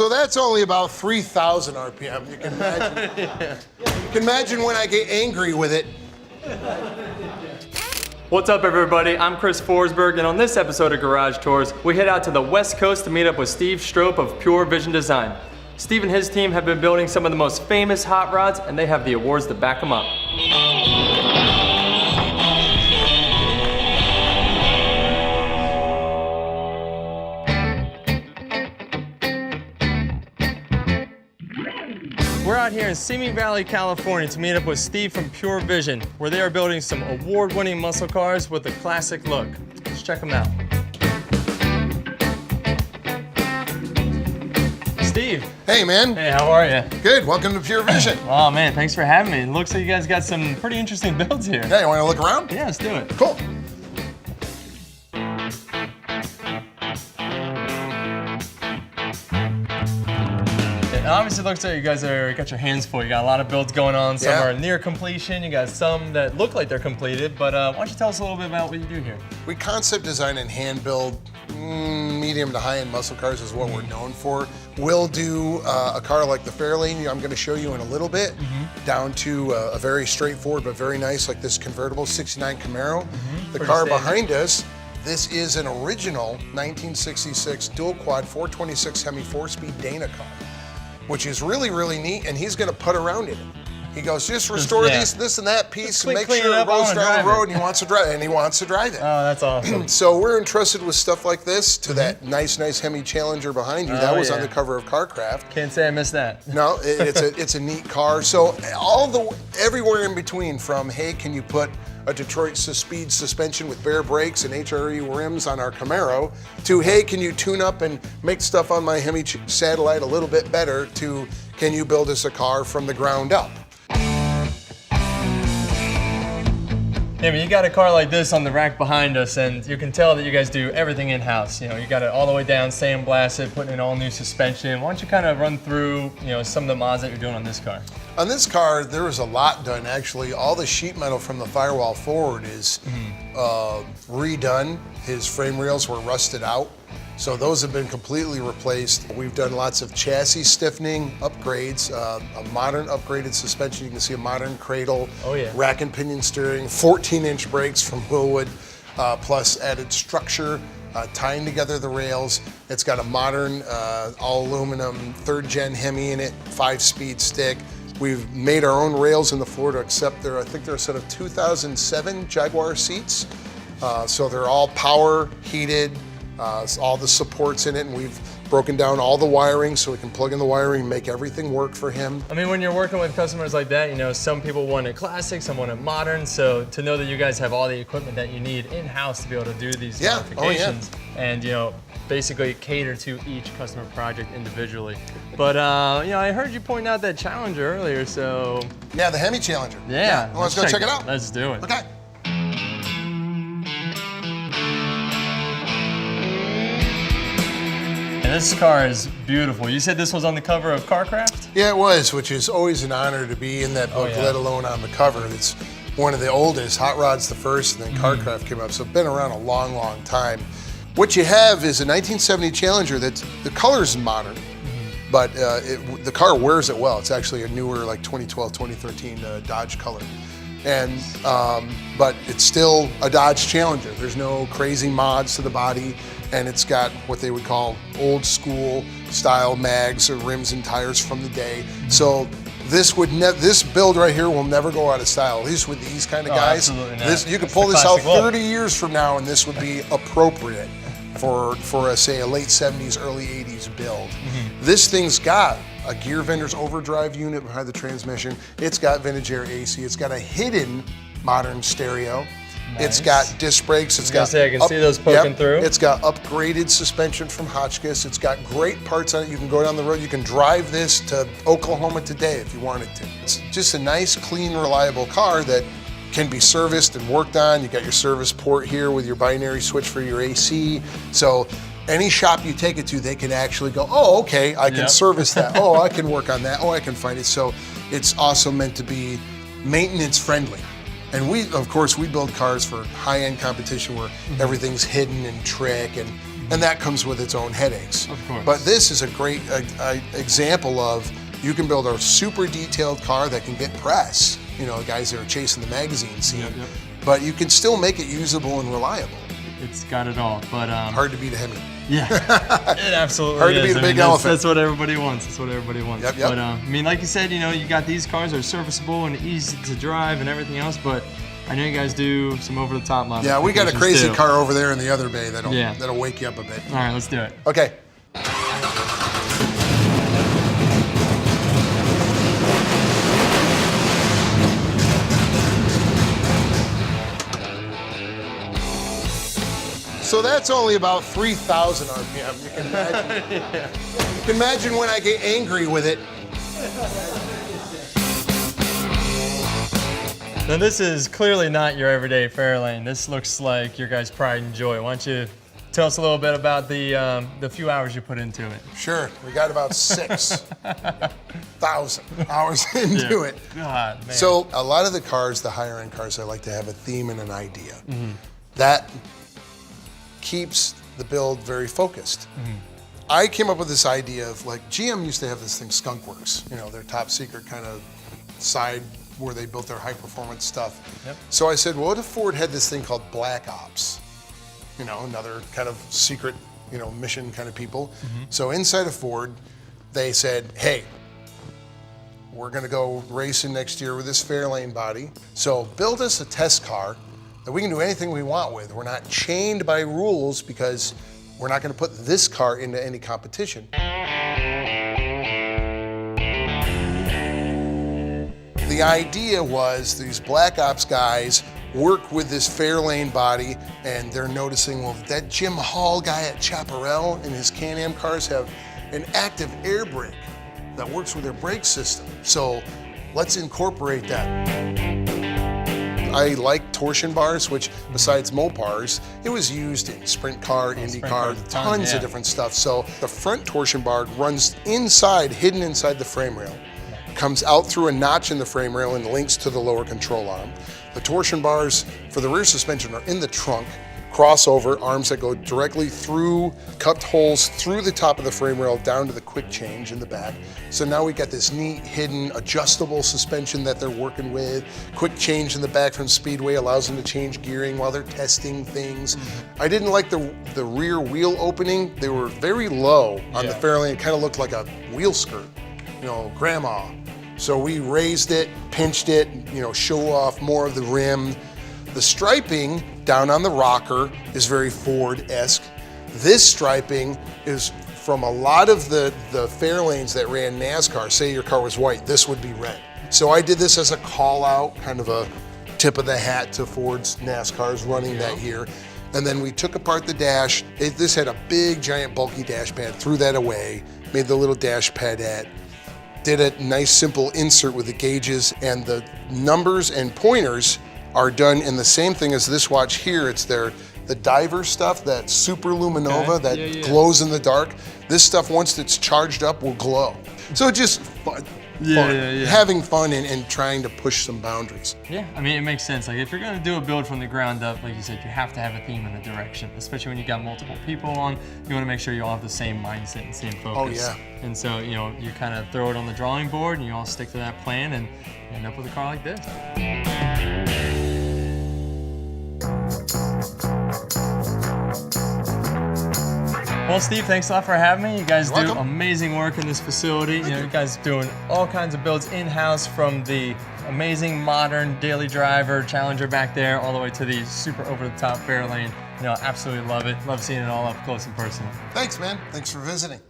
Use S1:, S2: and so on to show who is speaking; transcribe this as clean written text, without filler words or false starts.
S1: So that's only about 3,000 RPM. You can imagine. You can imagine when I get angry with it.
S2: What's up, everybody? I'm Chris Forsberg, and on this episode of Garage Tours, we head out to the West Coast to meet up with Steve Strope of Pure Vision Design. Steve and his team have been building some of the most famous hot rods, and they have the awards to back them up. We're out here in Simi Valley, California to meet up with Steve from Pure Vision, where they are building some award-winning muscle cars with a classic look. Let's check them out. Steve.
S1: Hey, man.
S2: Hey, how are you?
S1: Good. Welcome to Pure Vision.
S2: Oh, man, thanks for having me. It looks like you guys got some pretty interesting builds here.
S1: Hey, you want to look around?
S2: Yeah, let's do it.
S1: Cool.
S2: It obviously looks like you guys got your hands full. You got a lot of builds going on. Some are near completion. You got some that look like they're completed. But why don't you tell us a little bit about what you do here?
S1: We concept design and hand build medium to high-end muscle cars is what we're known for. We'll do a car like the Fairlane I'm going to show you in a little bit, down to a very straightforward but very nice, like this convertible 69 Camaro. The car behind us, this is an original 1966 dual quad 426 Hemi 4-speed Dana car, which is really, really neat, and he's gonna put around in it. He goes, just restore this and that piece and make sure it rolls down the road, and he wants to drive it.
S2: Oh, that's awesome.
S1: So we're entrusted with stuff like this to that nice Hemi Challenger behind you. That was on the cover of CarCraft.
S2: Can't say I missed that.
S1: No, it's a neat car. So everywhere in between, from, hey, can you put a Detroit speed suspension with bare brakes and HRE rims on our Camaro, to, hey, can you tune up and make stuff on my Hemi Satellite a little bit better, to, can you build us a car from the ground up?
S2: Yeah, I mean, you got a car like this on the rack behind us, and you can tell that you guys do everything in-house. You know, you got it all the way down, sandblasted, putting in all new suspension. Why don't you kind of run through, some of the mods that you're doing on this car?
S1: On this car, there was a lot done, actually. All the sheet metal from the firewall forward is redone. His frame rails were rusted out, so those have been completely replaced. We've done lots of chassis stiffening upgrades, a modern upgraded suspension. You can see a modern cradle, rack and pinion steering, 14-inch brakes from Willwood, plus added structure, tying together the rails. It's got a modern all aluminum 3rd-gen Hemi in it, 5-speed stick. We've made our own rails in the floor to accept I think they're a set of 2007 Jaguar seats. So they're all power heated, all the supports in it, and we've broken down all the wiring so we can plug in the wiring and make everything work for him.
S2: I mean, when you're working with customers like that, some people want it classic, some want it modern, so to know that you guys have all the equipment that you need in-house to be able to do these modifications and, basically cater to each customer project individually. But, I heard you point out that Challenger earlier, so...
S1: Yeah, the Hemi Challenger.
S2: Yeah.
S1: Let's go check it out.
S2: Let's do it.
S1: Okay.
S2: This car is beautiful. You said this was on the cover of CarCraft?
S1: Yeah, it was, which is always an honor to be in that book, let alone on the cover. It's one of the oldest. Hot Rod's the first, and then CarCraft came up, so it's been around a long, long time. What you have is a 1970 Challenger that's, the color's modern, but the car wears it well. It's actually a newer, like 2012, 2013 Dodge color. And, but it's still a Dodge Challenger. There's no crazy mods to the body, and it's got what they would call old school style mags or rims and tires from the day. So this build right here will never go out of style, at least with these kind of guys. You could pull this out 30 years from now and this would be appropriate for say a late 70s, early 80s build. This thing's got a gear vender's overdrive unit behind the transmission. It's got vintage air AC. It's got a hidden modern stereo. Nice. It's got disc brakes. I can see those poking through. It's got upgraded suspension from Hotchkiss. It's got great parts on it. You can go down the road. You can drive this to Oklahoma today if you wanted to. It's just a nice, clean, reliable car that can be serviced and worked on. You got your service port here with your binary switch for your AC. So any shop you take it to, they can actually go, oh, okay, I can service that. Oh, I can work on that. Oh, I can find it. So it's also meant to be maintenance friendly. And we, of course, we build cars for high-end competition where everything's hidden and trick, and and that comes with its own headaches.
S2: Of course.
S1: But this is a great example of you can build a super detailed car that can get press. You know, the guys that are chasing the magazine scene, but you can still make it usable and reliable.
S2: It's got it all, but
S1: hard to beat a Hemi.
S2: Yeah, it absolutely
S1: hard to
S2: is.
S1: beat a big elephant.
S2: That's what everybody wants. That's what everybody wants.
S1: Yep.
S2: But I mean, like you said, you know, you got these cars that are serviceable and easy to drive and everything else, but I know you guys do some over-the-top models.
S1: Yeah, we got a crazy car over there in the other bay that'll wake you up a bit.
S2: All right, let's do it.
S1: Okay. So that's only about 3,000 RPM. You can imagine. You can imagine when I get angry with it.
S2: Now this is clearly not your everyday Fairlane. This looks like your guys' pride and joy. Why don't you tell us a little bit about the few hours you put into it?
S1: Sure, we got about 6,000 hours into it.
S2: God, man.
S1: So a lot of the cars, the higher end cars, I like to have a theme and an idea. That keeps the build very focused. I came up with this idea of, like, GM used to have this thing, Skunk Works, you know, their top secret kind of side where they built their high performance stuff. So I said, well, what if Ford had this thing called Black Ops? You know, another kind of secret, you know, mission kind of people. So inside of Ford, they said, hey, we're gonna go racing next year with this Fairlane body. So build us a test car that we can do anything we want with. We're not chained by rules because we're not gonna put this car into any competition. The idea was these Black Ops guys work with this Fairlane body and they're noticing, well, that Jim Hall guy at Chaparral and his Can-Am cars have an active air brake that works with their brake system. So let's incorporate that. I like torsion bars, which besides Mopars, it was used in sprint car, Indy car, tons of different stuff. So the front torsion bar runs inside, hidden inside the frame rail, comes out through a notch in the frame rail and links to the lower control arm. The torsion bars for the rear suspension are in the trunk, crossover arms that go directly through, cupped holes through the top of the frame rail down to the quick change in the back. So now we got this neat hidden adjustable suspension that they're working with. Quick change in the back from Speedway allows them to change gearing while they're testing things. I didn't like the rear wheel opening. They were very low on the Fairlane. It kind of looked like a wheel skirt, you know, grandma. So we raised it, pinched it, you know, show off more of the rim. The striping down on the rocker is very Ford-esque. This striping is from a lot of the Fairlanes that ran NASCAR. Say your car was white, this would be red. So I did this as a call out, kind of a tip of the hat to Ford's NASCARs running that year. And then we took apart the dash. This had a big, giant, bulky dash pad, threw that away, made the little dash padette, did a nice simple insert with the gauges, and the numbers and pointers are done in the same thing as this watch here. It's the diver stuff, that super luminova that glows in the dark. This stuff, once it's charged up, will glow. So just fun. Having fun and trying to push some boundaries.
S2: Yeah, I mean, it makes sense. Like, if you're gonna do a build from the ground up, like you said, you have to have a theme and a direction, especially when you got multiple people on. You wanna make sure you all have the same mindset and same focus.
S1: Oh, yeah.
S2: And so, you know, you kind of throw it on the drawing board and you all stick to that plan and end up with a car like this. Well, Steve, thanks a lot for having me. You guys do amazing work in this facility. You know, you guys are doing all kinds of builds in-house, from the amazing modern daily driver Challenger back there all the way to the super over-the-top Fairlane. You know, absolutely love it. Love seeing it all up close and personal.
S1: Thanks, man. Thanks for visiting.